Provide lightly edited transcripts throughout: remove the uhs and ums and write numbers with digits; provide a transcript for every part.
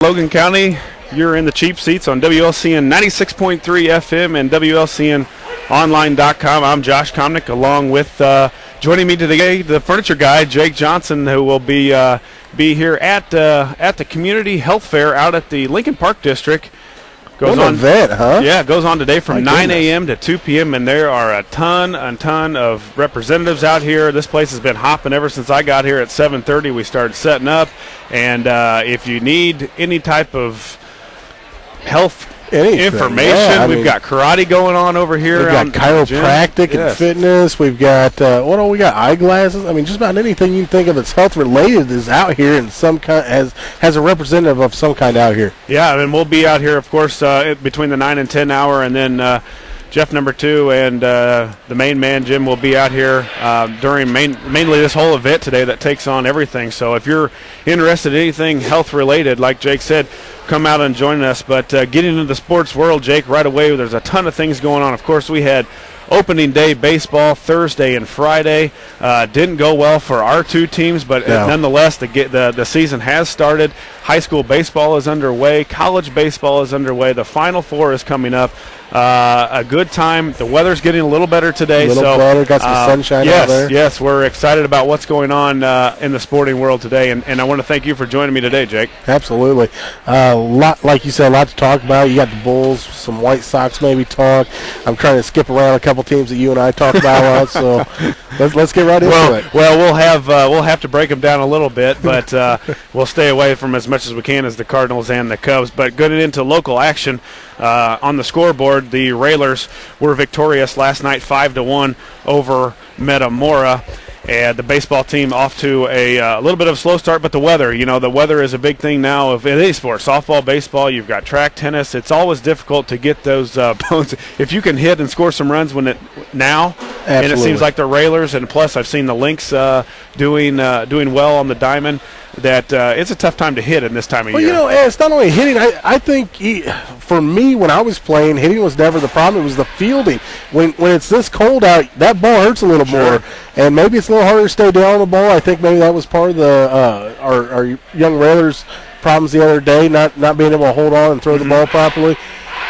Logan County, you're in the cheap seats on WLCN 96.3 FM and WLCNonline.com. I'm Josh Komnick, along with joining me today, the furniture guy, Jake Johnson, who will be here at the community health fair out at the Lincoln Park District. Goes on event, huh? Yeah, it goes on today from 9 a.m. to 2 p.m. and there are a ton of representatives out here. This place has been hopping ever since I got here at 7:30. We started setting up, and if you need any type of health information, we've got karate going on over here. We've got chiropractic and fitness. We've got we got eyeglasses. I mean, just about anything you can think of that's health related is out here, and some kind has a representative of some kind out here. Yeah, and we'll be out here, of course, between the 9 and 10 hour, and then Jeff number 2 and the main man Jim will be out here during mainly this whole event today that takes on everything. So if you're interested in anything health related, like Jake said, come out and join us. But getting into the sports world, Jake, right away, there's a ton of things going on. Of course, we had opening day baseball Thursday and Friday. Didn't go well for our two teams, but nonetheless, the season has started. High school baseball is underway. College baseball is underway. The Final Four is coming up. A good time. The weather's getting a little better today. A little better. Got some sunshine out there. Yes, we're excited about what's going on in the sporting world today, and I want to thank you for joining me today, Jake. Absolutely. Like you said, a lot to talk about. You got the Bulls, some White Sox maybe talk. I'm trying to skip around a couple teams that you and I talk about a lot, so let's get right into it. Well, we'll have to break them down a little bit, but we'll stay away from as much as we can as the Cardinals and the Cubs. But getting into local action on the scoreboard, the Railers were victorious last night 5-1 over Metamora. And the baseball team off to a little bit of a slow start, but the weather is a big thing now of any sport. Softball, baseball, you've got track, tennis. It's always difficult to get those bones. If you can hit and score some runs now, Absolutely. And it seems like the Railers, and plus I've seen the Lynx doing well on the diamond, that it's a tough time to hit in this time of year. Well, it's not only hitting. I think for me, when I was playing, hitting was never the problem. It was the fielding. When it's this cold out, that ball hurts a little more, and maybe it's a little harder to stay down on the ball. I think maybe that was part of the our young Railers' problems the other day, not being able to hold on and throw the ball properly.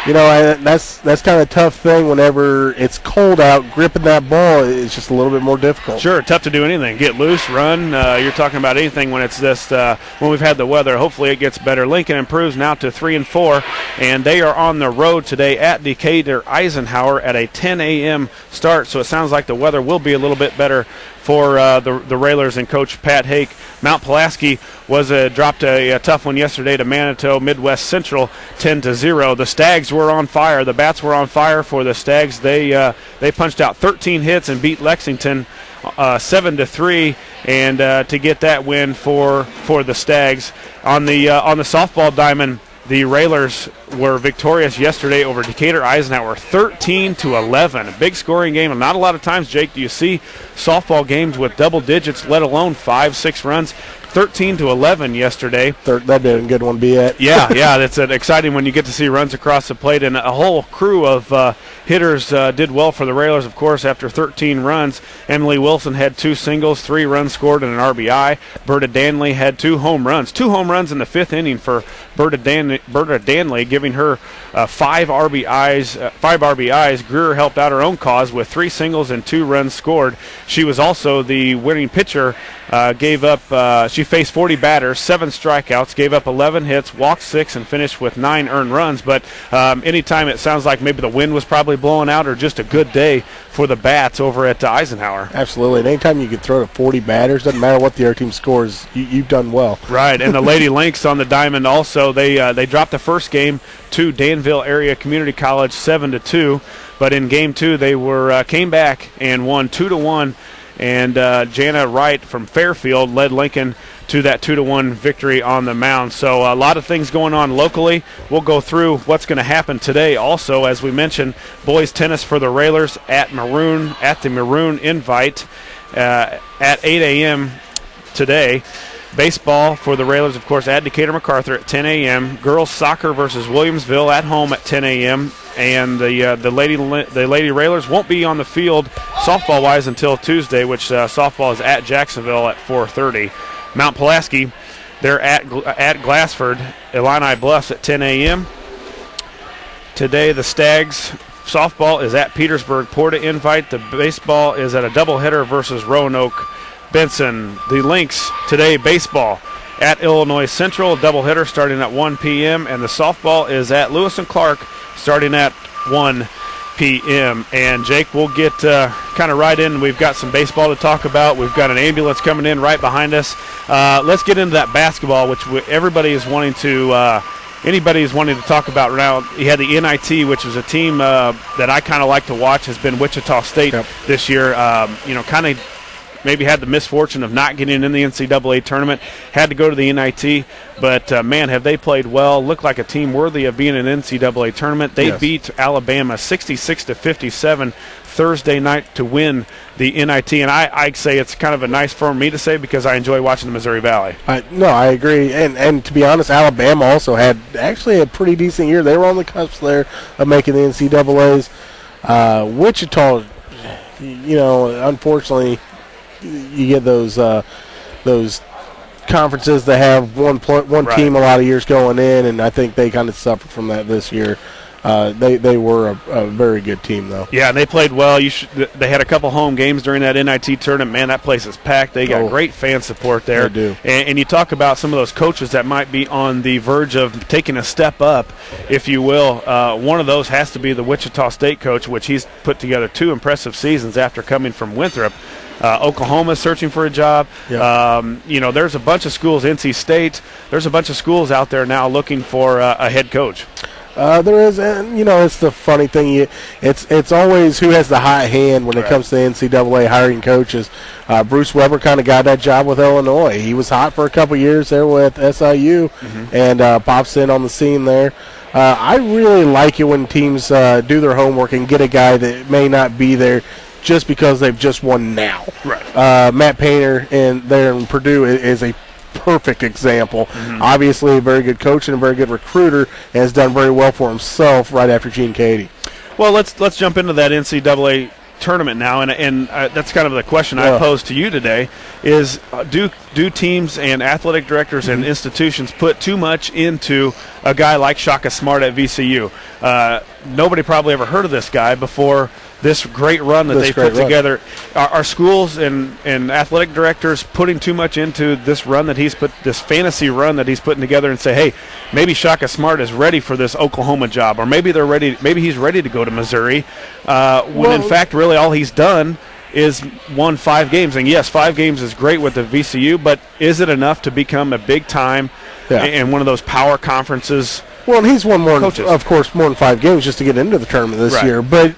That's kind of a tough thing whenever it's cold out. Gripping that ball is just a little bit more difficult. Sure, tough to do anything. Get loose, run. You're talking about anything when it's this. When we've had the weather, hopefully it gets better. Lincoln improves now to 3-4, and they are on the road today at Decatur Eisenhower at a 10 a.m. start. So it sounds like the weather will be a little bit better for the Railers and Coach Pat Hake. Mount Pulaski dropped a tough one yesterday to Manitou Midwest Central 10-0. The Stags were on fire. The Bats were on fire for the Stags. They punched out 13 hits and beat Lexington 7-3, and to get that win for the Stags. On the softball diamond, the Railers were victorious yesterday over Decatur Eisenhower 13-11. A big scoring game, and not a lot of times, Jake, do you see softball games with double digits, let alone 5-6 runs. 13-11 yesterday. That'd be a good one to be at. Yeah, that's exciting when you get to see runs across the plate, and a whole crew of hitters did well for the Railers, of course, after 13 runs. Emily Wilson had 2 singles, 3 runs scored, and an RBI. Berta Danley had 2 home runs. 2 home runs in the 5th inning for Berta Danley, giving her 5 RBIs. Greer helped out her own cause with 3 singles and 2 runs scored. She was also the winning pitcher. She faced 40 batters, 7 strikeouts, gave up 11 hits, walked 6, and finished with 9 earned runs. But anytime it sounds like maybe the wind was probably blowing out, or just a good day for the Bats over at Eisenhower. Absolutely. And anytime you can throw to 40 batters, doesn't matter what the other team scores, you've done well. Right. And the Lady Lynx on the diamond also, they dropped the first game to Danville Area Community College 7-2. But in game 2, they came back and won 2-1. And Jana Wright from Fairfield led Lincoln to that 2-1 victory on the mound. So a lot of things going on locally. We'll go through what's going to happen today. Also, as we mentioned, boys tennis for the Railers at the Maroon Invite at 8 a.m. today. Baseball for the Railers, of course, at Decatur MacArthur at 10 a.m. Girls soccer versus Williamsville at home at 10 a.m. And the Lady Railers won't be on the field softball-wise until Tuesday, which softball is at Jacksonville at 4:30. Mount Pulaski They're at Glassford, Illini Bluffs at 10 a.m. Today, the Stags softball is at Petersburg Porta Invite. The baseball is at a doubleheader versus Roanoke Benson. The Lynx today, baseball at Illinois Central, doubleheader starting at 1 p.m. And the softball is at Lewis and Clark starting at 1 p.m. And Jake, we'll get kind of right in. We've got some baseball to talk about. We've got an ambulance coming in right behind us. Let's get into that basketball, which everybody is wanting to anybody is wanting to talk about now. You had the NIT, which was a team that I kind of like to watch, has been Wichita State this year. Kind of maybe had the misfortune of not getting in the NCAA tournament, had to go to the NIT, but, man, have they played well. Looked like a team worthy of being in an NCAA tournament. They beat Alabama 66-57 Thursday night to win the NIT, and I'd say it's kind of a nice for me to say because I enjoy watching the Missouri Valley. No, I agree, and to be honest, Alabama also had actually a pretty decent year. They were on the cusp there of making the NCAAs. Wichita, unfortunately, you get those conferences that have one team a lot of years going in, and I think they kind of suffered from that this year. They were a very good team, though. Yeah, and they played well. They had a couple home games during that NIT tournament. Man, that place is packed. They got great fan support there. They do. And you talk about some of those coaches that might be on the verge of taking a step up, if you will. One of those has to be the Wichita State coach, which he's put together 2 impressive seasons after coming from Winthrop. Oklahoma's searching for a job. There's a bunch of schools, NC State. There's a bunch of schools out there now looking for a head coach. There is, and it's the funny thing. It's always who has the hot hand when it comes to the NCAA hiring coaches. Bruce Weber kind of got that job with Illinois. He was hot for a couple years there with SIU, and pops in on the scene there. I really like it when teams do their homework and get a guy that may not be there just because they've just won now. Matt Painter there in Purdue is a perfect example. Obviously a very good coach and a very good recruiter, and has done very well for himself right after Gene Cady. Well, let's jump into that NCAA tournament now, and that's kind of the question I posed to you today is do teams and athletic directors and institutions put too much into a guy like Shaka Smart at VCU? Nobody probably ever heard of this guy before this great run that they put together. Are schools and athletic directors putting too much into this run that this fantasy run that he's putting together, and say, hey, maybe Shaka Smart is ready for this Oklahoma job, or maybe he's ready to go to Missouri, when in fact really all he's done is won 5 games. And yes, 5 games is great with the VCU, but is it enough to become a big time in one of those power conferences? Well, and he's won more than 5 games just to get into the tournament this year. But,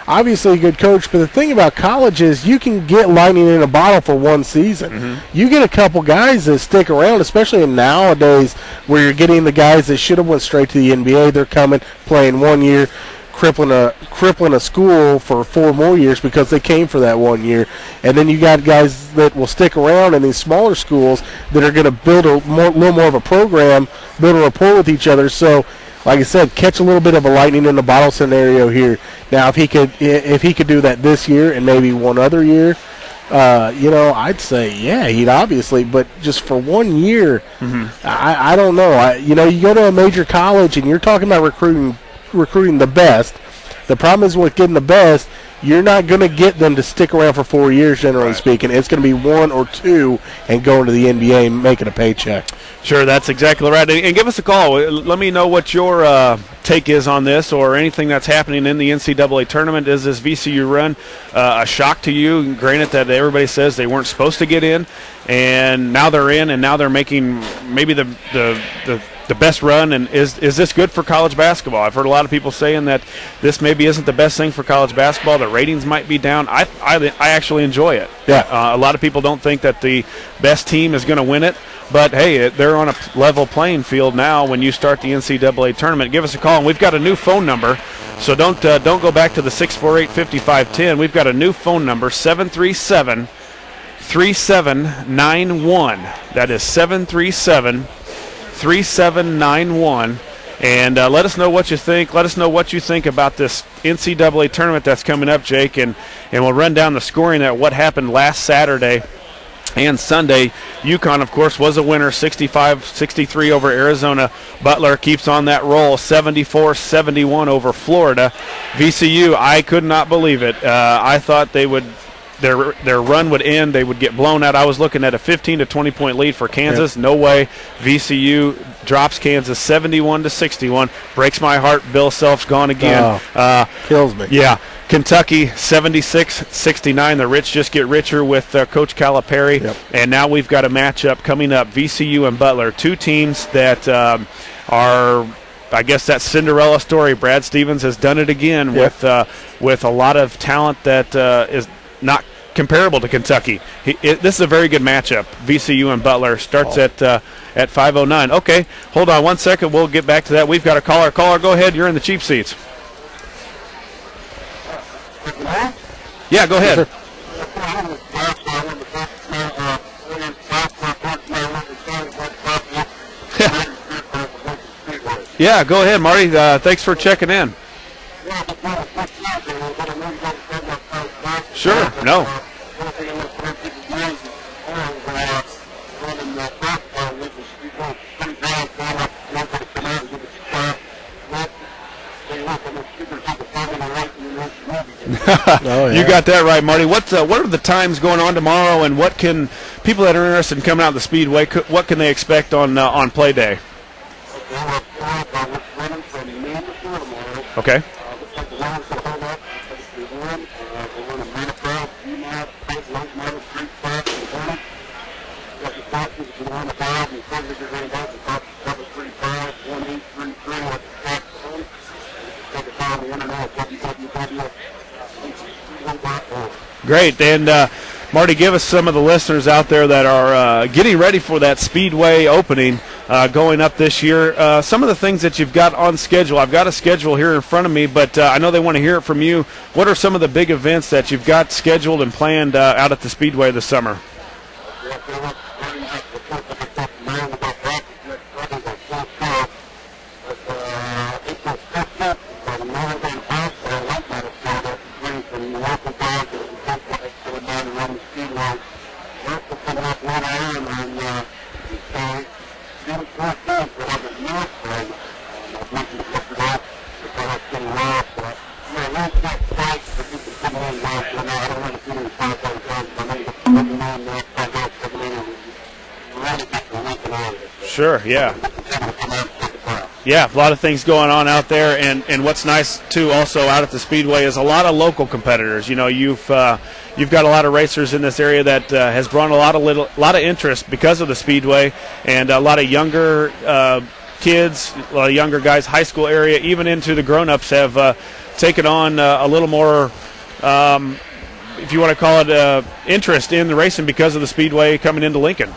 obviously a good coach. But the thing about college is you can get lightning in a bottle for one season. You get a couple guys that stick around, especially nowadays where you're getting the guys that should have went straight to the NBA. They're coming, playing 1 year, crippling a school for 4 more years because they came for that 1 year. And then you got guys that will stick around in these smaller schools that are going to build a little more of a program, build a rapport with each other. So, like I said, catch a little bit of a lightning in the bottle scenario here. Now, if he could do that this year and maybe one other year, I'd say, he'd obviously, but just for 1 year, I don't know. You go to a major college and you're talking about recruiting the best. The problem is with getting the best, you're not going to get them to stick around for 4 years, generally speaking. It's going to be 1 or 2 and going to the NBA and making a paycheck. Sure, that's exactly right. And give us a call. Let me know what your take is on this or anything that's happening in the NCAA tournament. Is this VCU run a shock to you? Granted that everybody says they weren't supposed to get in, and now they're in, and now they're making maybe the best run. And is this good for college basketball? I've heard a lot of people saying that this maybe isn't the best thing for college basketball. The ratings might be down. I actually enjoy it. A lot of people don't think that the best team is going to win it, but hey, they're on a level playing field now when you start the NCAA tournament. Give us a call, and we've got a new phone number, so don't go back to the 648-5510. We've got a new phone number, 737-3791. That is 737-3791. And let us know what you think. Let us know what you think about this NCAA tournament that's coming up, Jake, and we'll run down the scoring at what happened last Saturday And Sunday, UConn, of course, was a winner, 65-63 over Arizona. Butler keeps on that roll, 74-71 over Florida. VCU, I could not believe it. I thought they would their run would end. They would get blown out. I was looking at a 15 to 20 point lead for Kansas. Yep. No way. VCU drops Kansas 71-61. Breaks my heart. Bill Self's gone again. Kills me. Yeah. Kentucky 76-69. The rich just get richer with Coach Calipari. Yep. And now we've got a matchup coming up, VCU and Butler, two teams that are, I guess, that Cinderella story. Brad Stevens has done it again. Yep. with a lot of talent that is not comparable to Kentucky. This is a very good matchup. VCU and Butler starts at 5:09. Okay, hold on 1 second. We'll get back to that. We've got a caller. Caller, go ahead. You're in the cheap seats. Yeah, go ahead. Yeah, go ahead, Marty. Thanks for checking in. Sure, no. Oh, yeah. You got that right, Marty. What are the times going on tomorrow, and what can people that are interested in coming out to the Speedway, what can they expect on play day? Okay. Great. And Marty, give us some of the listeners out there that are getting ready for that Speedway opening going up this year. Some of the things that you've got on schedule. I've got a schedule here in front of me, but I know they want to hear it from you. What are some of the big events that you've got scheduled and planned out at the Speedway this summer? Sure, yeah. Yeah, a lot of things going on out there, and what's nice too also out at the Speedway is a lot of local competitors. You know, you've got a lot of racers in this area that has brought a lot of interest because of the Speedway, and a lot of younger kids, a lot of younger guys, high school area, even into the grown-ups have taken on a little more, if you want to call it, interest in the racing because of the Speedway coming into Lincoln.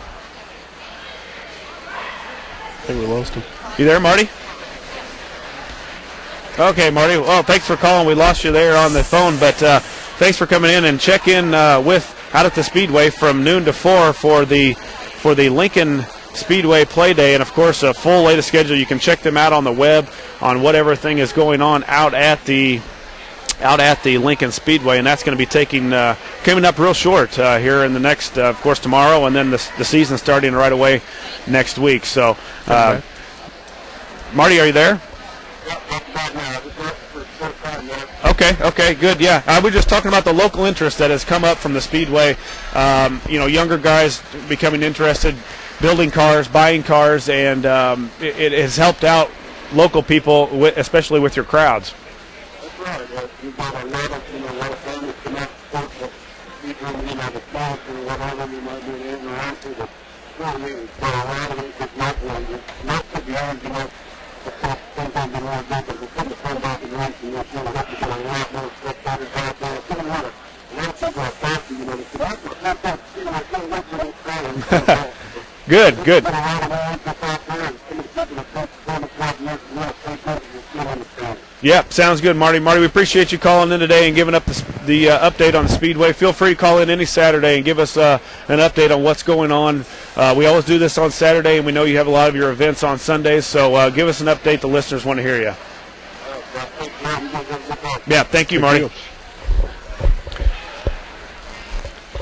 I think we lost him. You there, Marty? Okay, Marty. Well, thanks for calling. We lost you there on the phone, but thanks for coming in and check in with out at the Speedway from noon to 4 for the Lincoln Speedway Play Day, and of course a full latest schedule. You can check them out on the web on whatever thing is going on out at the Lincoln Speedway, and that's going to be coming up real short here in the next, of course, tomorrow, and then the season starting right away next week. So, Marty, are you there? Okay, good. Yeah, I was just talking about the local interest that has come up from the Speedway. Younger guys becoming interested, building cars, buying cars, and it has helped out local people, especially with your crowds. We've got a lot of families come out to support the people, the sponsor, whatever we might be able to answer. But really, for a lot of it, it's not one. It's not to be argument. Sometimes the more examples, we'll put the phone back in ranks and we'll have to get a lot more spectators out there. It's going to have a lot of people are faster, so that's what's not that, I can't wait for this crowd. Good. There's a lot of answers out there, and some of the people that come to the next month, we'll still understand. Yep, sounds good, Marty. Marty, we appreciate you calling in today and giving up the update on the Speedway. Feel free to call in any Saturday and give us an update on what's going on. We always do this on Saturday, and we know you have a lot of your events on Sundays, so give us an update. The listeners want to hear you. Yeah, thank you, Marty.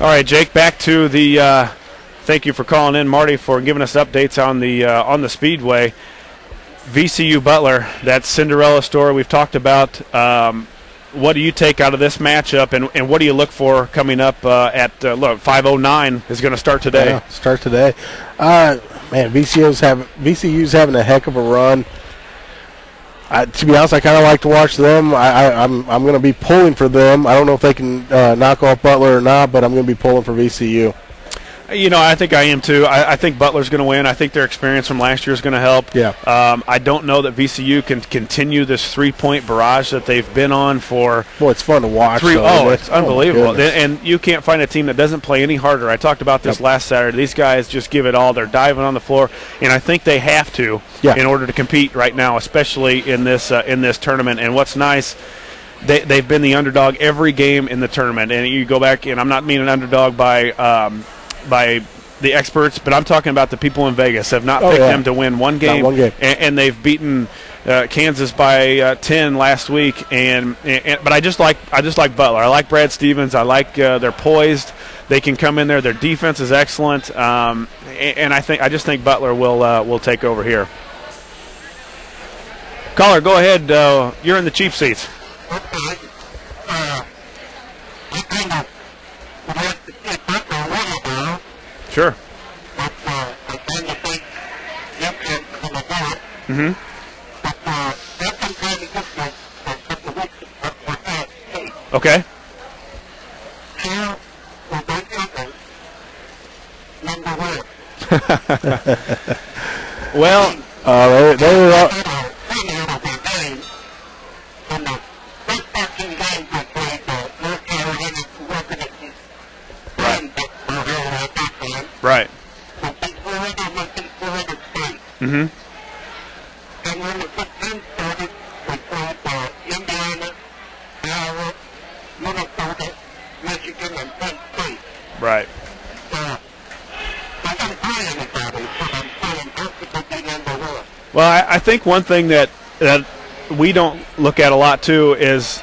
All right, Jake, back to the Thank you for calling in, Marty, for giving us updates on the Speedway. VCU Butler, that Cinderella story we've talked about. What do you take out of this matchup, and what do you look for coming up at 5:09 is going to start today? Yeah, start today. Man, VCU's having a heck of a run. To be honest, I kind of like to watch them. I'm going to be pulling for them. I don't know if they can knock off Butler or not, but I'm going to be pulling for VCU. You know, I think I am too. I think Butler's going to win. I think their experience from last year is going to help. Yeah. I don't know that VCU can continue this three-point barrage that they've been on for. Boy, it's fun to watch. It's unbelievable. And you can't find a team that doesn't play any harder. I talked about this last Saturday. These guys just give it all. They're diving on the floor, and I think they have to in order to compete right now, especially in this tournament. And what's nice, they've been the underdog every game in the tournament. And you go back, and I'm not meaning underdog by the experts, but I'm talking about the people in Vegas have not picked them to win one game, and they've beaten Kansas by 10 last week. But I just like Butler. I like Brad Stevens. I like they're poised. They can come in there. Their defense is excellent, and I just think Butler will take over here. Caller, go ahead. You're in the cheap seats. Sure. Mm-hmm. Okay. Well, they were right. Mm-hmm. And when the 15 started, we played Indiana, Iowa, Minnesota, Michigan, and Penn State. Right. I didn't play anybody, but I'm playing perfectly number one. Well, I think one thing that we don't look at a lot too is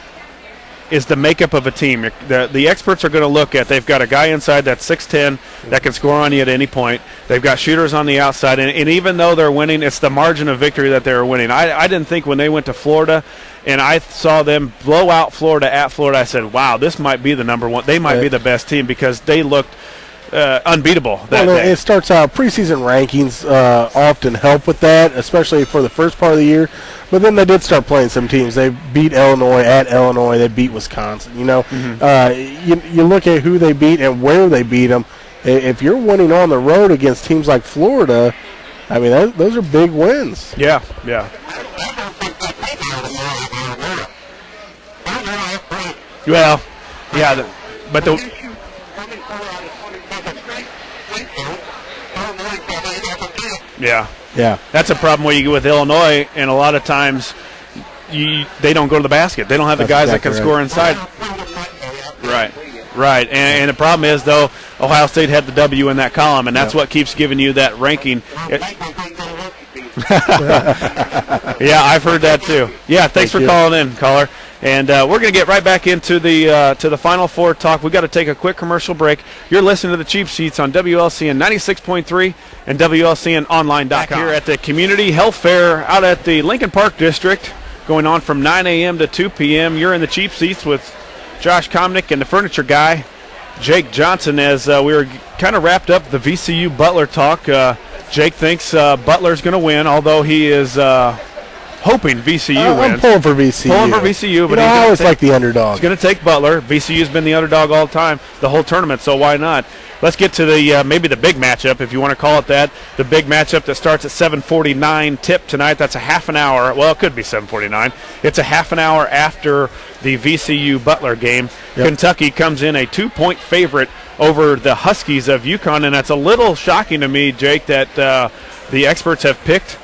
the makeup of a team. The experts are going to look at, they've got a guy inside that's 6'10", that can score on you at any point. They've got shooters on the outside, and even though they're winning, it's the margin of victory that they're winning. I didn't think when they went to Florida and I saw them blow out Florida at Florida, I said, wow, this might be the number one. They might be the best team because they looked unbeatable that day. It starts out, preseason rankings often help with that, especially for the first part of the year. But then they did start playing some teams. They beat Illinois at Illinois. They beat Wisconsin. You know, you look at who they beat and where they beat them. If you're winning on the road against teams like Florida, I mean, those are big wins. Yeah, yeah. Well, yeah, but the. Yeah. That's a problem where you go with Illinois, and a lot of times they don't go to the basket. They don't have the guys that can score inside. Right. And the problem is, though, Ohio State had the W in that column, and that's what keeps giving you that ranking. Yeah, I've heard that too. Yeah, thanks for calling in, caller. And we're going to get right back into the Final Four talk. We've got to take a quick commercial break. You're listening to the Cheap Seats on WLCN 96.3 and WLCNonline.com. Back here at the Community Health Fair out at the Lincoln Park District, going on from 9 a.m. to 2 p.m. You're in the Cheap Seats with Josh Komnick and the Furniture Guy, Jake Johnson, as we were kind of wrapped up the VCU Butler talk. Jake thinks Butler's going to win, although he is hoping VCU wins. I'm pulling for VCU. But I always like the underdog. He's going to take Butler. VCU's been the underdog all the time, the whole tournament, so why not? Let's get to the maybe the big matchup, if you want to call it that. The big matchup that starts at 7:49 tip tonight. That's a half an hour. Well, it could be 7:49. It's a half an hour after the VCU Butler game. Yep. Kentucky comes in a 2-point favorite over the Huskies of UConn, and that's a little shocking to me, Jake, that the experts have picked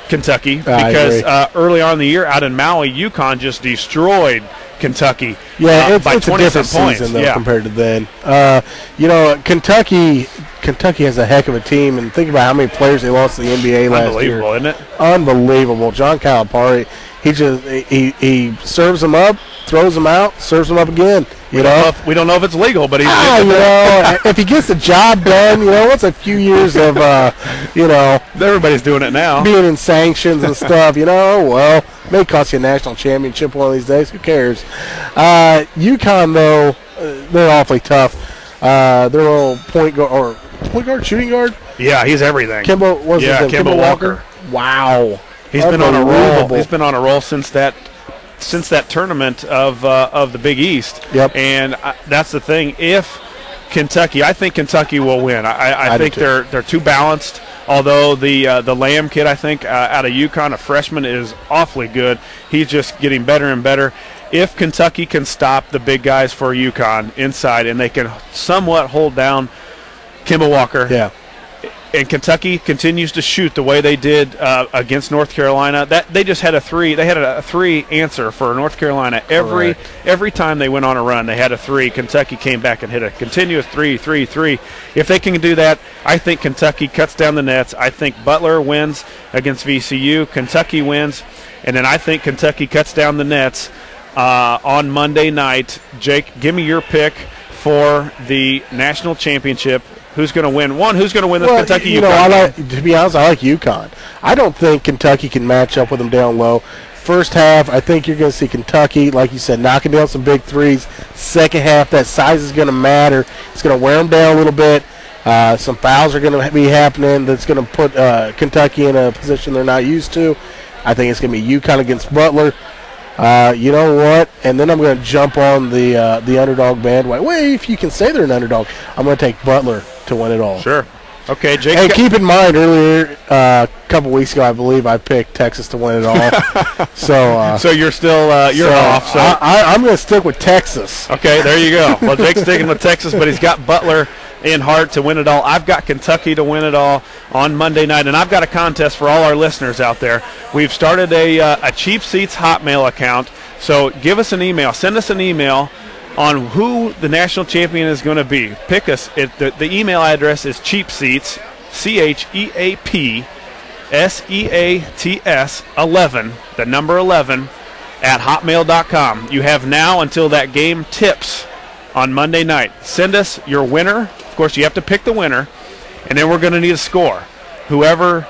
Kentucky because early on in the year out in Maui, UConn just destroyed Kentucky. Yeah, by it's 20 a different points. season though compared to then. Kentucky has a heck of a team, and think about how many players they lost to the NBA last year. Unbelievable, isn't it? Unbelievable. John Calipari, he serves them up, throws them out, serves them up again. We don't know if it's legal, but he's if he gets the job done, what's a few years of, everybody's doing it now. Being in sanctions and stuff, well, may cost you a national championship one of these days. Who cares? UConn, though, they're awfully tough. Their little point guard, shooting guard? Yeah, he's everything. Kimba Walker. Wow. He's been on a roll. He's been on a roll since that tournament of the Big East. Yep. And that's the thing. If Kentucky, I think Kentucky will win. I think they're too balanced. Although the Lamb kid, I think out of UConn, a freshman, is awfully good. He's just getting better and better. If Kentucky can stop the big guys for UConn inside, and they can somewhat hold down Kimba Walker. Yeah. And Kentucky continues to shoot the way they did against North Carolina. That they just had a three. They had a three answer for North Carolina every time they went on a run. They had a three. Kentucky came back and hit a continuous 3-3-3. If they can do that, I think Kentucky cuts down the nets. I think Butler wins against VCU. Kentucky wins, and then I think Kentucky cuts down the nets on Monday night. Jake, give me your pick for the national championship. Who's going to win? Who's going to win this Kentucky UConn? To be honest, I like UConn. I don't think Kentucky can match up with them down low. First half, I think you're going to see Kentucky, like you said, knocking down some big threes. Second half, that size is going to matter. It's going to wear them down a little bit. Some fouls are going to be happening that's going to put Kentucky in a position they're not used to. I think it's going to be UConn against Butler. You know what? And then I'm going to jump on the underdog bandwagon. Well, if you can say they're an underdog, I'm going to take Butler to win it all. Sure. Okay, Jake. Hey, keep in mind, earlier, a couple weeks ago, I believe I picked Texas to win it all. So you're still off. So I'm going to stick with Texas. Okay, there you go. Well, Jake's sticking with Texas, but he's got Butler in Hart to win it all. I've got Kentucky to win it all on Monday night, and I've got a contest for all our listeners out there. We've started a Cheap Seats Hotmail account, so give us an email. Send us an email on who the national champion is going to be. Pick us. The email address is cheapseats, CHEAPSEATS 11, the number 11, at hotmail.com. You have now until that game tips on Monday night. Send us your winner. Of course, you have to pick the winner, and then we're going to need a score. Whoever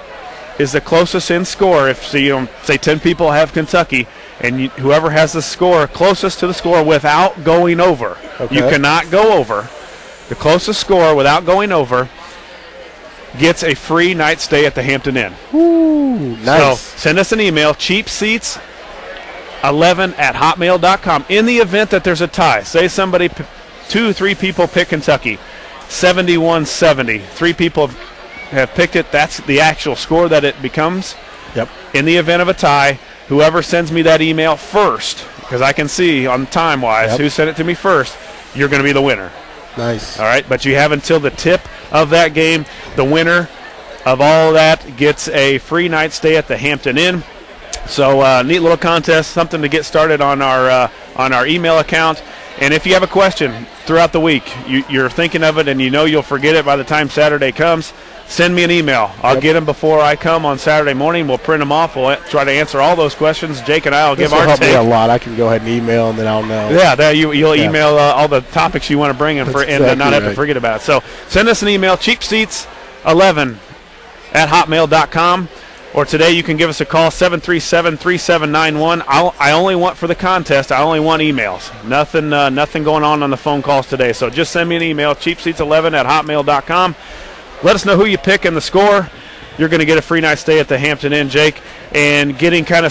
is the closest in score, if say 10 people have Kentucky, and whoever has the score closest to the score without going over. Okay. You cannot go over. The closest score without going over gets a free night stay at the Hampton Inn. Ooh, nice. So send us an email, cheapseats11@hotmail.com. In the event that there's a tie, say somebody, 2-3 people pick Kentucky, 71-70. 3 people have picked it. That's the actual score that it becomes. Yep. In the event of a tie, whoever sends me that email first, because I can see on time-wise who sent it to me first, you're going to be the winner. Nice. All right, but you have until the tip of that game. The winner of all that gets a free night stay at the Hampton Inn. So neat little contest, something to get started on our email account. And if you have a question throughout the week, you're thinking of it and you know you'll forget it by the time Saturday comes, send me an email. I'll get them before I come on Saturday morning. We'll print them off. We'll try to answer all those questions. Jake and I will give our take. This will help me a lot. I can go ahead and email, and then I'll know. Yeah, you'll email all the topics you want to bring and not have to forget about it. So send us an email, cheapseats11@hotmail.com. Or today you can give us a call, 737-3791. I only want for the contest, I only want emails. Nothing going on the phone calls today. So just send me an email, cheapseats11@hotmail.com. Let us know who you pick and the score. You're going to get a free night stay at the Hampton Inn, Jake. And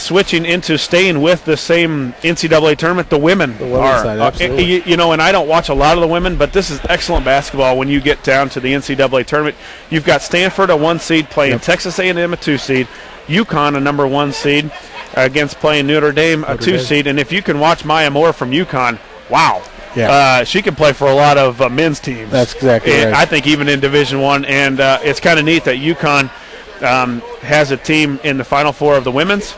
switching into staying with the same NCAA tournament, the women are. Side, absolutely. And I don't watch a lot of the women, but this is excellent basketball when you get down to the NCAA tournament. You've got Stanford, a 1 seed, playing Texas A&M, a 2 seed. UConn, a number 1 seed, against playing Notre Dame, a 2 seed. And if you can watch Maya Moore from UConn, wow. Yeah. She can play for a lot of men's teams. That's exactly right. I think even in Division I. And it's kind of neat that UConn has a team in the Final Four of the women's,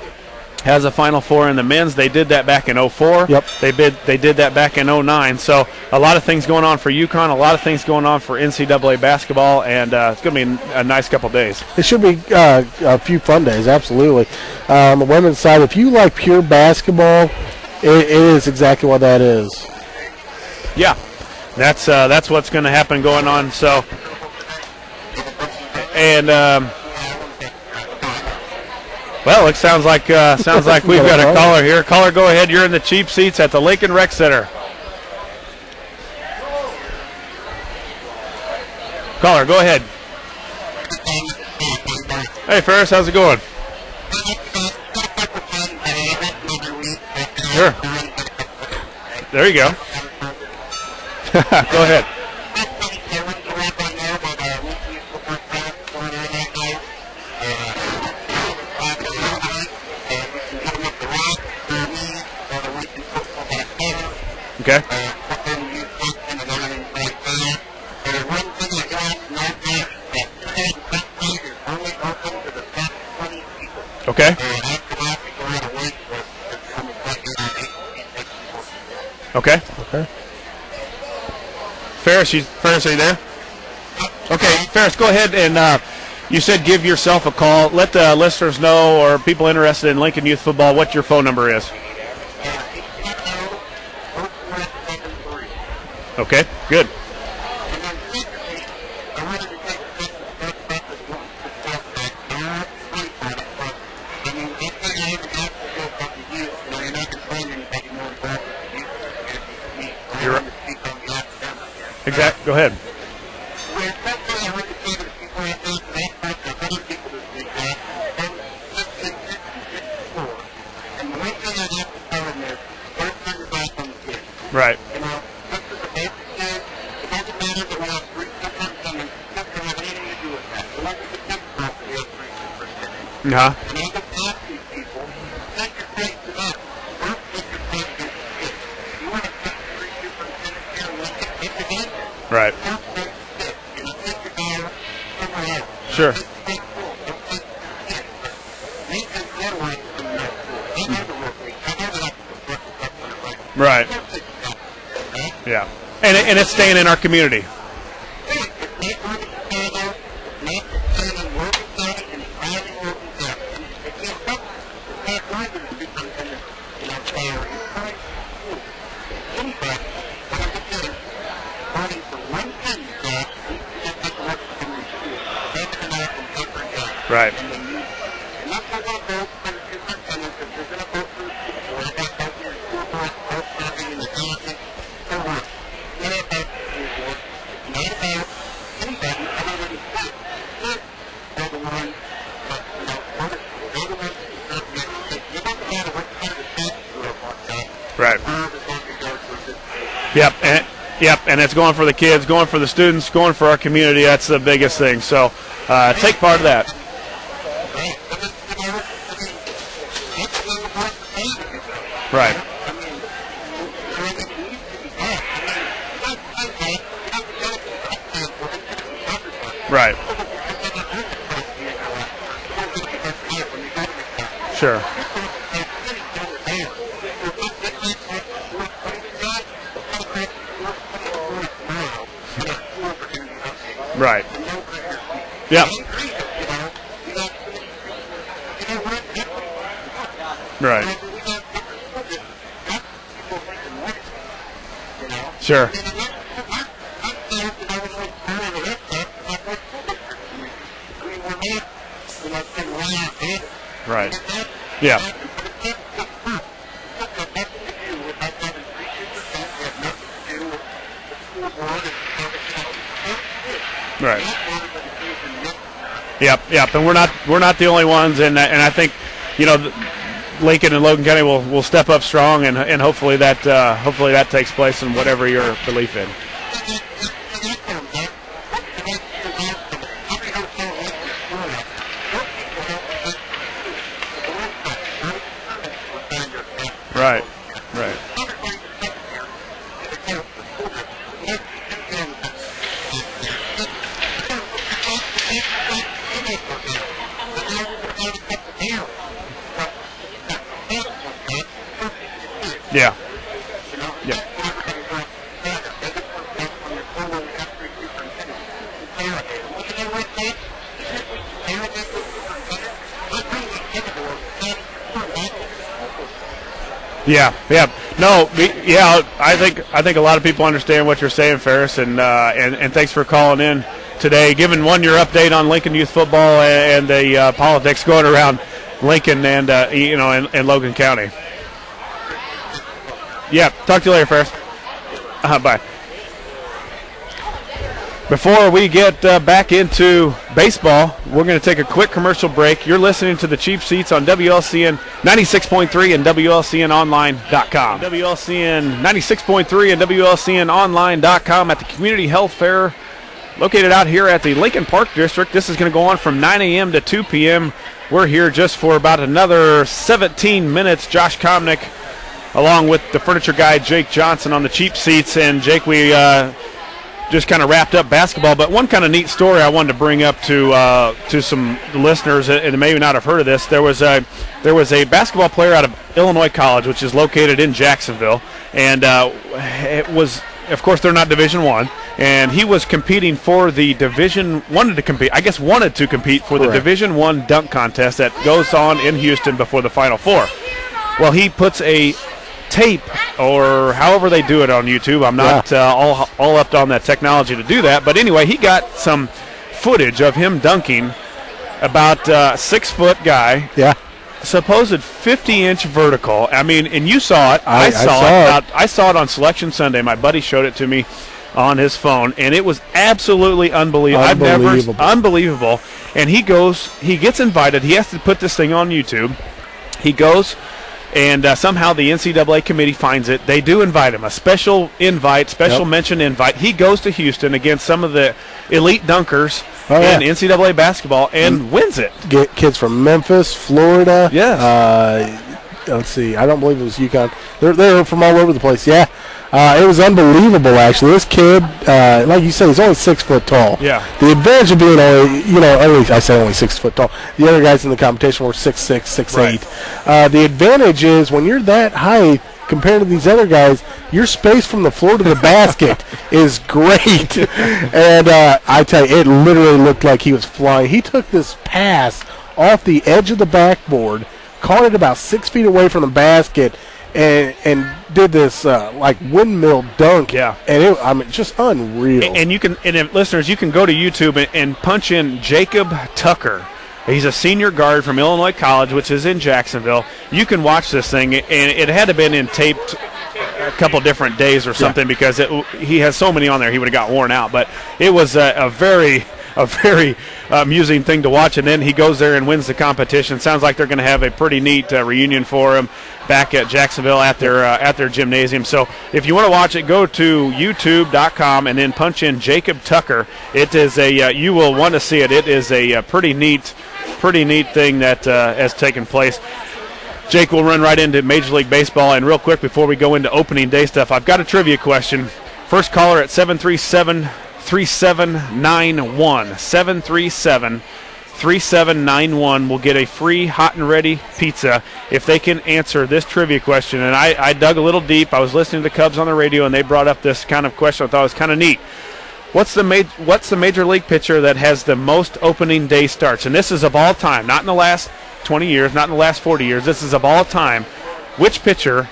has a Final Four in the men's. They did that back in 2004. Yep. They did that back in 2009. So a lot of things going on for UConn, a lot of things going on for NCAA basketball, and it's going to be a nice couple days. It should be a few fun days, absolutely. On the women's side, if you like pure basketball, It is exactly what that is. Yeah, that's what's going to happen going on. So, and well, it sounds like we've got a caller here. Caller, go ahead. You're in the cheap seats at the Lincoln Rec Center. Caller, go ahead. Hey, Ferris, how's it going? Sure. There you go. Go ahead. Okay. Okay. Okay. Okay. Ferris, are you there? Okay, Ferris, go ahead and you said give yourself a call. Let the listeners know or people interested in Lincoln Youth Football what your phone number is. Okay, good. Exactly. Go ahead. Right. Uh-huh. Right. Sure. Right. Yeah. And it's staying in our community. Right. Right. Yep, and it's going for the kids, going for the students, going for our community. That's the biggest thing. So take part of that. Right. Right. Sure. Right. Yeah. Right. Sure. Right. Yeah. Right. Yep. And we're not the only ones, and I think, Lincoln and Logan County will step up strong, and hopefully that takes place in whatever your belief in. Right. Right. Yeah. Yeah. Yeah. No, I think a lot of people understand what you're saying, Ferris, and thanks for calling in today, giving your update on Lincoln youth football and the politics going around Lincoln and and Logan County. Yeah, talk to you later, Ferris. Bye. Before we get back into baseball, we're going to take a quick commercial break. You're listening to the Cheap Seats on WLCN 96.3 and WLCNonline.com. WLCN 96.3 and WLCNonline.com at the Community Health Fair located out here at the Lincoln Park District. This is going to go on from 9 a.m. to 2 p.m. We're here just for about another 17 minutes. Josh Komnick along with the furniture guy Jake Johnson on the Cheap Seats. And Jake, we just kind of wrapped up basketball, but one kind of neat story I wanted to bring up to some listeners and maybe not have heard of this. There was a basketball player out of Illinois College, which is located in Jacksonville, and it was, of course, they're not Division I, and he was competing for the wanted to compete for the Division I dunk contest that goes on in Houston before the Final Four. Well, he puts a tape, or however they do it on YouTube. I'm not all up on that technology to do that, but anyway, he got some footage of him dunking about 6 foot guy. Yeah. Supposed 50-inch vertical. I mean, and you saw it. I saw it on Selection Sunday. My buddy showed it to me on his phone, and it was absolutely unbelievable. Unbelievable. And he gets invited. He has to put this thing on YouTube. He goes. And somehow the NCAA committee finds it. They do invite him, a special mention invite. He goes to Houston against some of the elite dunkers in NCAA basketball and wins it. Get kids from Memphis, Florida. Yes. Let's see. I don't believe it was UConn. They're from all over the place. Yeah. It was unbelievable, actually. This kid, like you said, he's only 6 foot tall. Yeah. The advantage of being only 6 foot tall. The other guys in the competition were 6'6", 6'8". The advantage is when you're that high compared to these other guys, your space from the floor to the basket is great. And I tell you, it literally looked like he was flying. He took this pass off the edge of the backboard, caught it about 6 feet away from the basket, and did this like windmill dunk. Yeah. And just unreal. And you can, listeners, you can go to YouTube and punch in Jacob Tucker. He's a senior guard from Illinois College, which is in Jacksonville. You can watch this thing, and it had to have been in taped a couple different days or something because he has so many on there he would have got worn out. But it was a very amusing thing to watch, and then he goes there and wins the competition. Sounds like they're going to have a pretty neat reunion for him back at Jacksonville at their gymnasium. So if you want to watch it, go to youtube.com and then punch in Jacob Tucker. It is you will want to see it. It is a pretty neat thing that has taken place. Jake will run right into Major League Baseball, and real quick before we go into opening day stuff, I've got a trivia question. First caller at 737-3791, 737-3791 will get a free hot and ready pizza if they can answer this trivia question. And I dug a little deep. I was listening to the Cubs on the radio, and they brought up this kind of question I thought was kind of neat. What's the major league pitcher that has the most opening day starts? And this is of all time, not in the last 20 years, not in the last 40 years. This is of all time. Which pitcher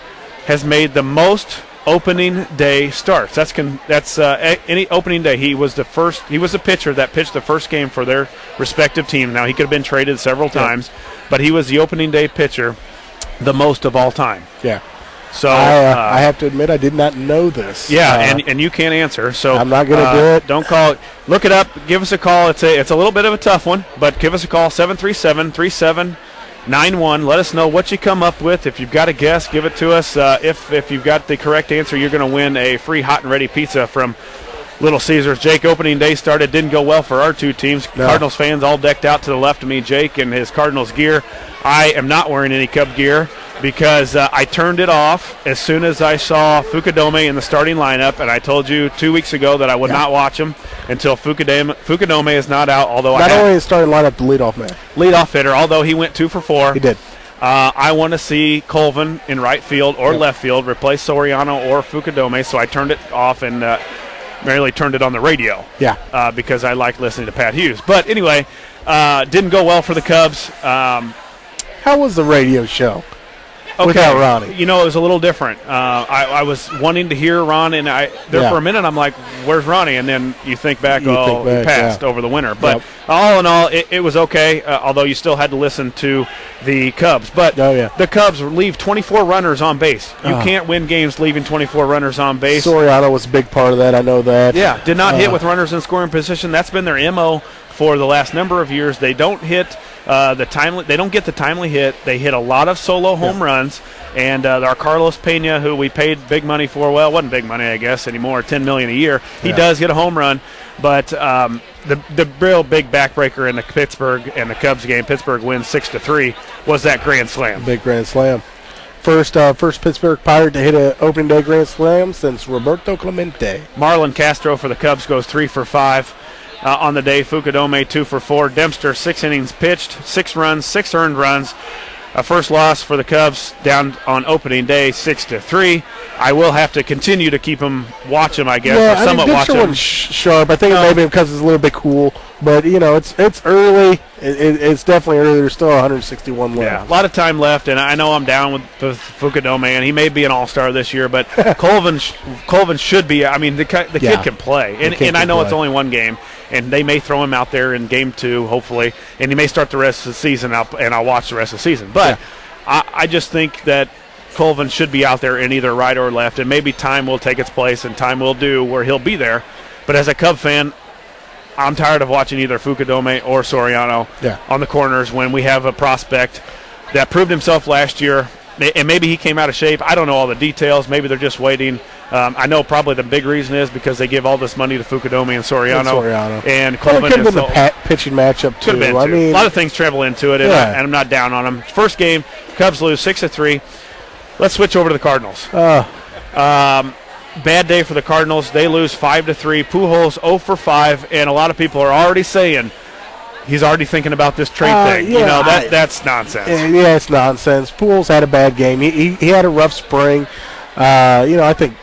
has made the most opening day starts? That's any opening day. He was the pitcher that pitched the first game for their respective team. Now he could have been traded several times, but he was the opening day pitcher the most of all time. Yeah. So I have to admit I did not know this. Yeah, and you can't answer. So I'm not going to do it. Don't call it. Look it up. Give us a call. It's a little bit of a tough one, but give us a call, 737-3791. Let us know what you come up with. If you've got a guess, give it to us. If you've got the correct answer, you're going to win a free hot and ready pizza from Little Caesars. Jake, opening day started. Didn't go well for our two teams. No. Cardinals fans all decked out to the left of me, Jake, in his Cardinals gear. I am not wearing any Cub gear because I turned it off as soon as I saw Fukudome in the starting lineup, and I told you 2 weeks ago that I would not watch him until Fukudome is not out. Although not only is starting lineup, the leadoff hitter, although he went 2 for 4. He did. I want to see Colvin in right field or left field replace Soriano or Fukudome, so I turned it off and merely turned it on the radio. Yeah. Because I like listening to Pat Hughes. But anyway, didn't go well for the Cubs. How was the radio show? without Ronnie. You know, it was a little different. I was wanting to hear Ron, and for a minute I'm like, where's Ronnie? And then you think back, he passed over the winter. But all in all, it was okay, although you still had to listen to the Cubs. But the Cubs leave 24 runners on base. You can't win games leaving 24 runners on base. Soriano was a big part of that. I know that. Yeah, did not hit with runners in scoring position. That's been their MO for the last number of years. They don't hit they don't get the timely hit. They hit a lot of solo home runs, and our Carlos Pena, who we paid big money for, well, it wasn't big money, I guess, anymore, $10 million a year. He does hit a home run, but the real big backbreaker in the Pittsburgh and the Cubs game, Pittsburgh wins 6-3, was that grand slam. Big grand slam. First Pittsburgh Pirate to hit an opening day grand slam since Roberto Clemente. Marlon Castro for the Cubs goes 3 for 5. On the day, Fukudome 2 for 4. Dempster 6 innings pitched, 6 runs, 6 earned runs. A first loss for the Cubs down on opening day, 6-3. I will have to continue to watch them, I guess. Yeah, or somewhat watch them. One's sharp. I think maybe because it's a little bit cool, but it's early. It's definitely early. There's still 161 left. Yeah, a lot of time left, and I know I'm down with Fukudome, and he may be an all-star this year, but Colvin should be. I mean, the kid can play, and I know it's only one game, and they may throw him out there in game 2, hopefully, and he may start the rest of the season, and I'll watch the rest of the season. But I just think that Colvin should be out there in either right or left, and maybe time will take its place, and time will do where he'll be there. But as a Cub fan, I'm tired of watching either Fukudome or Soriano on the corners when we have a prospect that proved himself last year, and maybe he came out of shape. I don't know all the details. Maybe they're just waiting. I know probably the big reason is because they give all this money to Fukudome and Soriano. And Colvin could have been the pitching matchup, too. I mean, a lot of things travel into it, and I'm not down on them. First game, Cubs lose 6-3. Let's switch over to the Cardinals. Bad day for the Cardinals. They lose 5-3. Pujols 0 for 5, and a lot of people are already saying he's already thinking about this trade thing. That's nonsense. Yeah, it's nonsense. Pujols had a bad game. He had a rough spring. I think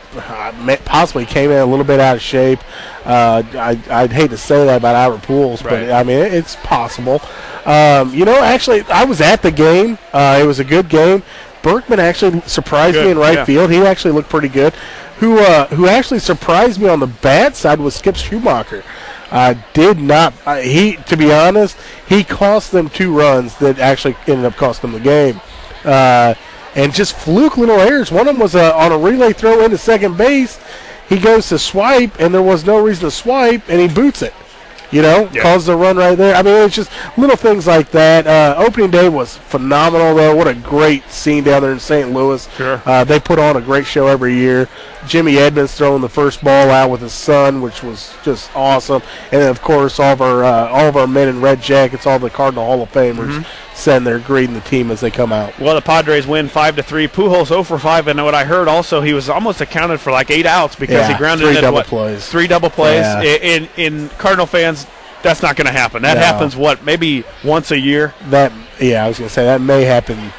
possibly came in a little bit out of shape. I'd hate to say that about Albert Pujols, but I mean it's possible. Actually, I was at the game. It was a good game. Berkman actually surprised me in right field. He actually looked pretty good. Who actually surprised me on the bad side was Skip Schumacher. To be honest, he cost them 2 runs that actually ended up costing them the game. And just fluke little errors. One of them was on a relay throw into second base. He goes to swipe, and there was no reason to swipe, and he boots it. Causes a run right there. I mean, it's just little things like that. Opening day was phenomenal, though. What a great scene down there in St. Louis. Sure. They put on a great show every year. Jimmy Edmonds throwing the first ball out with his son, which was just awesome. And then, of course, all of our men in red jackets, all the Cardinal Hall of Famers, sitting there greeting the team as they come out. Well, the Padres win 5-3. Pujols 0 for 5, and what I heard also, he was almost accounted for like 8 outs because he grounded in 3 double plays. Yeah. In Cardinal fans, that's not going to happen. That happens maybe once a year. I was going to say that may happen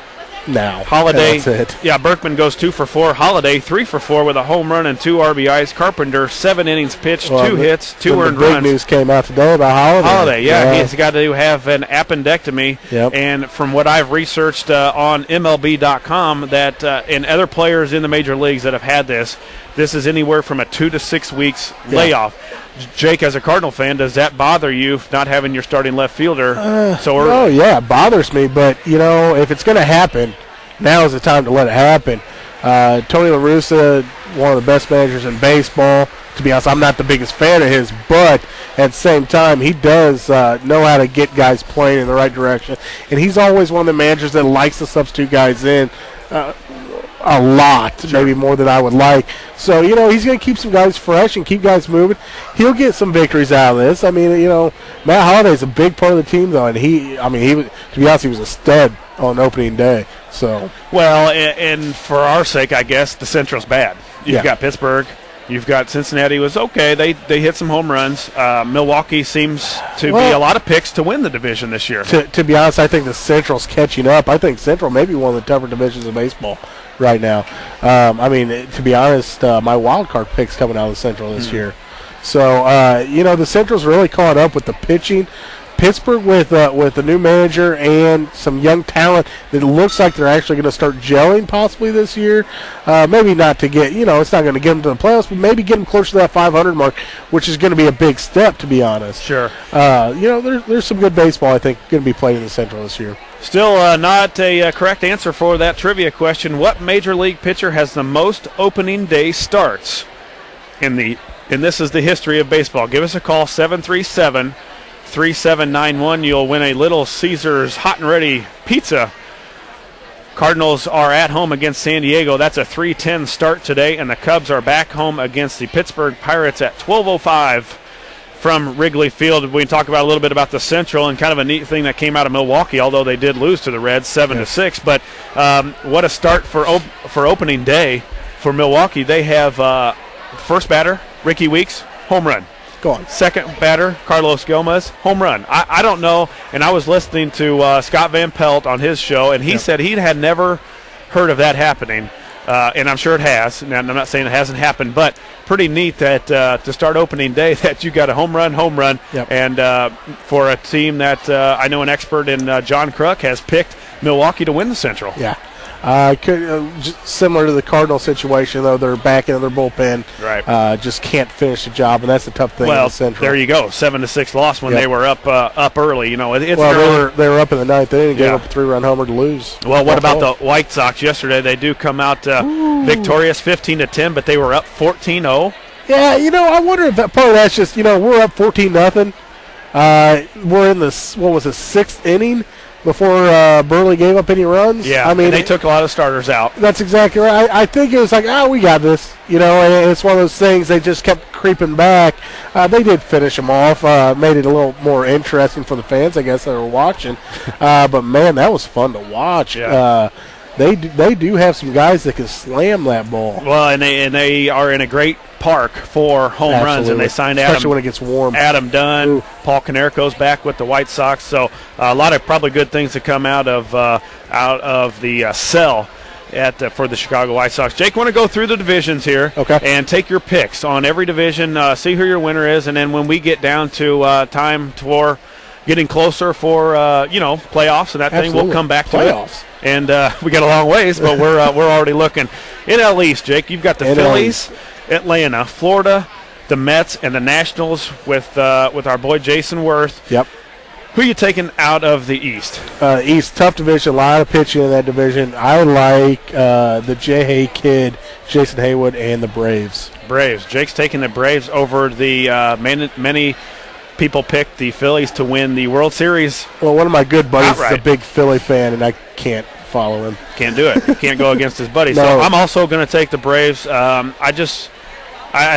now. Holiday, that's it. Yeah, Berkman goes 2 for 4. Holiday 3 for 4 with a home run and 2 RBIs. Carpenter 7 innings pitched, 2 hits, 2 earned runs. Big news came out today about Holiday. He's got to have an appendectomy. Yep. And from what I've researched on MLB.com, that and other players in the major leagues that have had this is anywhere from a 2 to 6 weeks layoff. Jake, as a Cardinal fan, does that bother you not having your starting left fielder so early? Oh, yeah, it bothers me. But, if it's going to happen, now is the time to let it happen. Tony La Russa, one of the best managers in baseball. To be honest, I'm not the biggest fan of his, but at the same time, he does know how to get guys playing in the right direction. And he's always one of the managers that likes to substitute guys in a lot, maybe more than I would like. So, he's going to keep some guys fresh and keep guys moving. He'll get some victories out of this. I mean, Matt Holliday's a big part of the team, though, and he was, to be honest, he was a stud on opening day. So, well, and for our sake, I guess, the Central's bad. You've got Pittsburgh. You've got Cincinnati was okay. They hit some home runs. Milwaukee seems to be a lot of picks to win the division this year. To be honest, I think the Central's catching up. I think Central may be one of the tougher divisions of baseball right now. To be honest, my wild card pick's coming out of the Central this year. So, the Central's really caught up with the pitching. Pittsburgh with the new manager and some young talent that looks like they're actually going to start gelling possibly this year. Maybe not to get, it's not going to get them to the playoffs, but maybe get them closer to that 500 mark, which is going to be a big step, to be honest. Sure. There's some good baseball, I think, going to be played in the Central this year. Still not a correct answer for that trivia question. What major league pitcher has the most opening day starts and this is the history of baseball? Give us a call, 737-3791. You'll win a Little Caesars hot and ready pizza. Cardinals are at home against San Diego. That's a 3:10 start today, and the Cubs are back home against the Pittsburgh Pirates at 12:05 from Wrigley Field. We can talk about a little bit about the Central and kind of a neat thing that came out of Milwaukee, although they did lose to the Reds 7-6. But what a start for opening day for Milwaukee. They have first batter, Ricky Weeks, home run. Go on. Second batter, Carlos Gomez, home run. I don't know, and I was listening to Scott Van Pelt on his show, and he said he had never heard of that happening, and I'm sure it has. Now, I'm not saying it hasn't happened, but pretty neat that to start opening day that you got a home run, and for a team that I know an expert in John Kruk has picked Milwaukee to win the Central. Yeah. Similar to the Cardinal situation, though, they're back into their bullpen. Right. Just can't finish the job, and that's the tough thing in the Central. There you go. 7-6 loss when they were up early. They were up in the ninth inning, gave up a 3-run homer to lose. Well, what about the White Sox yesterday? They do come out victorious 15-10, but they were up 14-0. Yeah, I wonder if that part of that's just, we're up 14-0. We're in the, sixth inning before Burley gave up any runs. Yeah, I mean, and they took a lot of starters out. That's exactly right. I think it was like, we got this, and it's one of those things they just kept creeping back. They did finish them off, made it a little more interesting for the fans, I guess, that were watching. But, man, that was fun to watch. Yeah. They do have some guys that can slam that ball. Well, and they are in a great park for home runs, and they signed especially when it gets warm. Adam Dunn. Ooh. Paul Konerko's back with the White Sox, so a lot of probably good things to come out of the cell for the Chicago White Sox. Jake, want to go through the divisions here, and take your picks on every division, see who your winner is, and then when we get down to time for getting closer for playoffs and that thing, we'll come back to playoffs. And we got a long ways, but we're already looking. NL East, Jake, you've got the Phillies, Atlanta, Florida, the Mets, and the Nationals with our boy Jason Worth. Yep. Who are you taking out of the East? East, tough division, a lot of pitching in that division. I like the J.A. kid, Jason Haywood, and the Braves. Jake's taking the Braves over the many people picked the Phillies to win the World Series. Well, one of my good buddies outright. is a big Philly fan, and I can't follow him. Can't do it. Can't go against his buddy. No. So I'm also going to take the Braves. I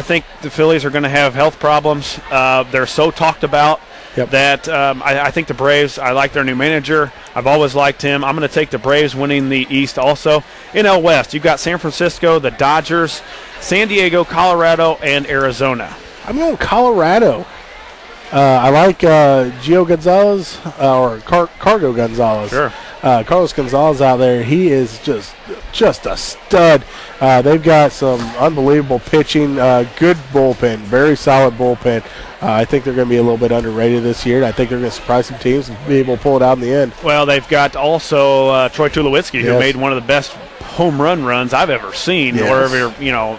think the Phillies are going to have health problems. They're so talked about that I think the Braves, I like their new manager. I've always liked him. I'm going to take the Braves winning the East also. NL West, you've got San Francisco, the Dodgers, San Diego, Colorado, and Arizona. I'm going Colorado. I like Gio Gonzalez or Cargo Gonzalez. Sure. Carlos Gonzalez out there, he is just a stud. They've got some unbelievable pitching, good bullpen, very solid bullpen. I think they're going to be a little bit underrated this year, and I think they're going to surprise some teams and be able to pull it out in the end. Well, they've got also Troy Tulowitzki, who made one of the best home runs I've ever seen or ever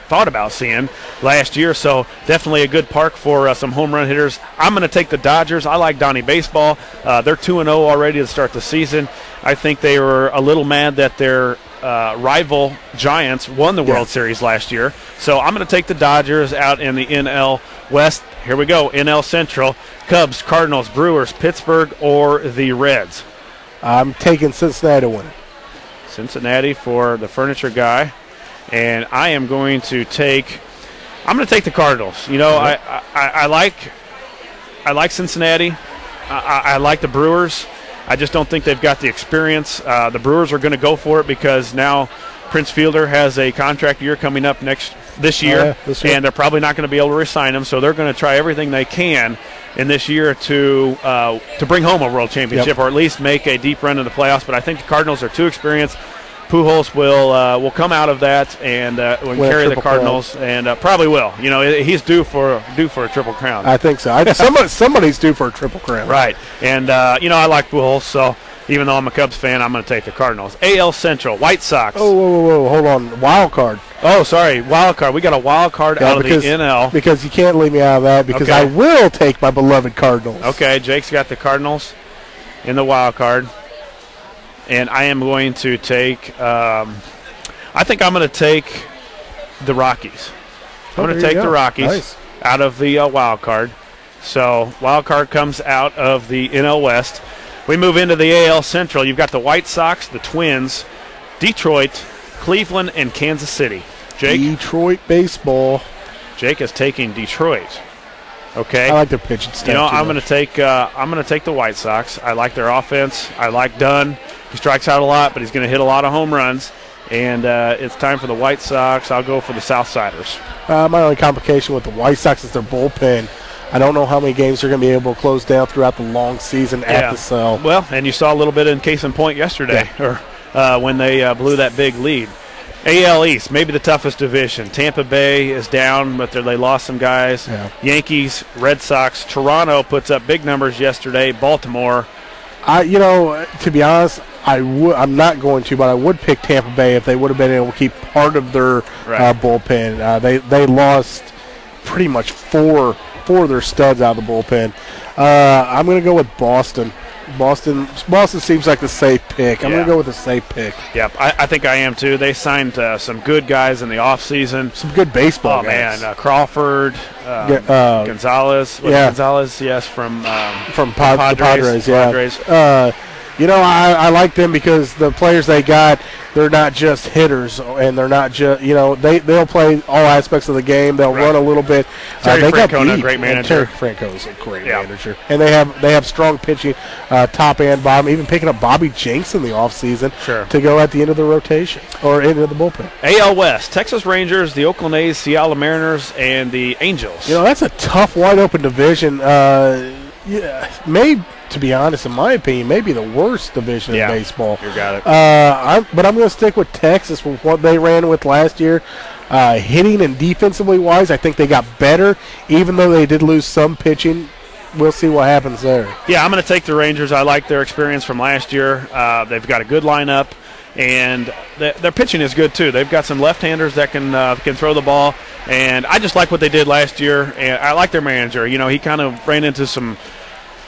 thought about seeing last year. So definitely a good park for some home run hitters. I'm going to take the Dodgers. I like Donnie Baseball. They're 2-0 already to start the season. I think they were a little mad that their rival Giants won the World Series last year. So I'm going to take the Dodgers out in the NL West. Here we go, NL Central. Cubs, Cardinals, Brewers, Pittsburgh, or the Reds. I'm taking Cincinnati to win it. Cincinnati for the furniture guy. And I am going to take the Cardinals. I like Cincinnati. I like the Brewers. I just don't think they've got the experience. The Brewers are going to go for it because now Prince Fielder has a contract year coming up this year, and they're probably not going to be able to re-sign him, so they're going to try everything they can in this year to bring home a world championship or at least make a deep run in the playoffs. But I think the Cardinals are too experienced. Pujols will come out of that and will carry the Cardinals, and probably will. You know, he's due for a triple crown. I think so. Somebody's due for a triple crown. Right. And you know, I like Pujols, so even though I'm a Cubs fan, I'm going to take the Cardinals. AL Central, White Sox. Oh, whoa, hold on. Wild card. Oh, sorry, wild card. We got a wild card out of the NL. Because you can't leave me out of that, because I will take my beloved Cardinals. Okay, Jake's got the Cardinals in the wild card. And I am going to take I think I'm going to take the Rockies. I'm going to take the Rockies out of the wild card. So wild card comes out of the NL West. We move into the AL Central. You've got the White Sox, the Twins, Detroit, Cleveland, and Kansas City. Jake? Detroit baseball. Jake is taking Detroit. Okay. I like their pitching staff. You know, I'm going to take the White Sox. I like their offense. I like Dunn. He strikes out a lot, but he's going to hit a lot of home runs. And it's time for the White Sox. I'll go for the Southsiders. My only complication with the White Sox is their bullpen. I don't know how many games they're going to be able to close down throughout the long season at the Cell. Well, and you saw a little bit in case in point yesterday, or when they blew that big lead. AL East, maybe the toughest division. Tampa Bay is down, but they lost some guys. Yeah. Yankees, Red Sox, Toronto puts up big numbers yesterday. Baltimore. To be honest, I'm not going to, but I would pick Tampa Bay if they would have been able to keep part of their bullpen. They lost pretty much four of their studs out of the bullpen. I'm going to go with Boston. Boston seems like the safe pick. I'm going to go with a safe pick. Yep, I think I am too. They signed some good guys in the offseason. Some good baseball guys. Man, Crawford, Gonzalez. Gonzalez, yes, from Padres. Yeah. I like them because the players they got, they're not just hitters, and they're not just, they'll play all aspects of the game. They'll run a little bit. Terry Francona, a great manager. Terry Francona's a great manager. And they have strong pitching, top and bottom, even picking up Bobby Jenks in the offseason to go at the end of the rotation or end of the bullpen. AL West, Texas Rangers, the Oakland A's, Seattle Mariners, and the Angels. That's a tough, wide-open division. To be honest, in my opinion, maybe the worst division in baseball. You got it. But I'm going to stick with Texas with what they ran with last year. Hitting and defensively wise, I think they got better, even though they did lose some pitching. We'll see what happens there. Yeah, I'm going to take the Rangers. I like their experience from last year. They've got a good lineup, and their pitching is good too. They've got some left-handers that can throw the ball, and I just like what they did last year. And I like their manager. He kind of ran into some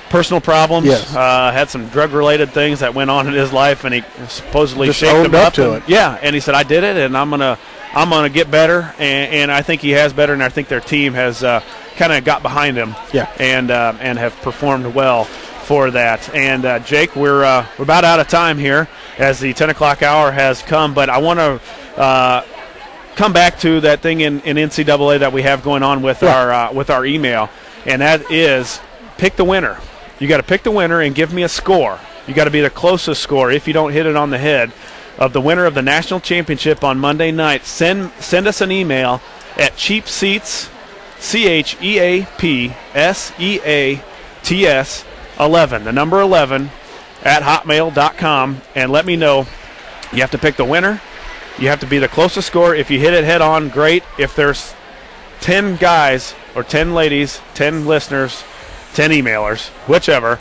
personal problems, had some drug-related things that went on in his life, and he supposedly just shaped them up to it. Yeah, and he said, "I did it, and I'm gonna get better," and I think he has better, and I think their team has kind of got behind him, and have performed well for that. And Jake, we're about out of time here as the 10 o'clock hour has come, but I want to come back to that thing in NCAA that we have going on with our email, and that is pick the winner. You got to pick the winner and give me a score. You got to be the closest score if you don't hit it on the head of the winner of the national championship on Monday night. Send us an email at cheapseats, CHEAPSEATS 11, the number 11 at hotmail.com, and let me know. You have to pick the winner. You have to be the closest score. If you hit it head on, great. If there's 10 guys or 10 ladies, 10 listeners, 10 emailers, whichever,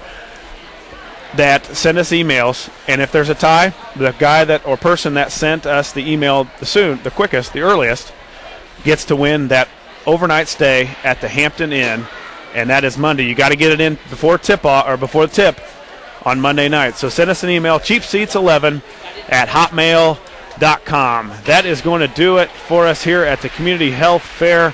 that send us emails, and if there's a tie, the guy or person that sent us the email the quickest, the earliest, gets to win that overnight stay at the Hampton Inn, and that is Monday. You got to get it in before the tip on Monday night. So send us an email, cheapseats11 at hotmail.com. That is going to do it for us here at the Community Health Fair.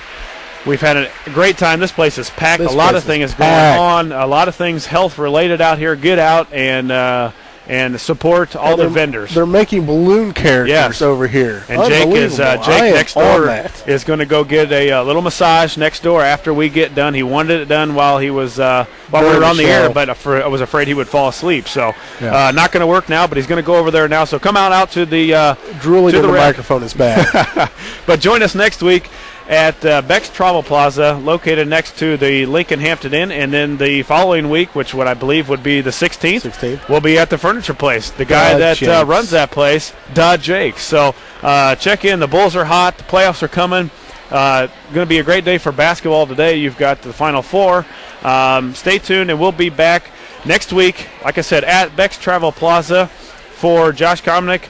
We've had a great time. This place is packed. A lot of things going on. A lot of things health-related out here. Get out and support all the vendors. They're making balloon characters over here. And Jake next door is going to go get a little massage next door after we get done. He wanted it done while we were on the air, but I was afraid he would fall asleep. So not going to work now, but he's going to go over there now. So come out to the drooling in the microphone is bad. But join us next week at Beck's Travel Plaza, located next to the Lincoln Hampton Inn. And then the following week, which what I believe would be the 16th, we'll be at the Furniture Place. The guy that runs that place, Jake. So check in. The Bulls are hot. The playoffs are coming. Going to be a great day for basketball today. You've got the Final Four. Stay tuned, and we'll be back next week, like I said, at Beck's Travel Plaza. For Josh Komnick,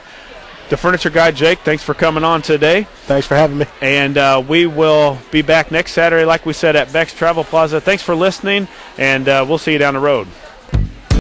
the furniture guy, Jake, thanks for coming on today. Thanks for having me. And we will be back next Saturday, like we said, at Beck's Travel Plaza. Thanks for listening, and we'll see you down the road.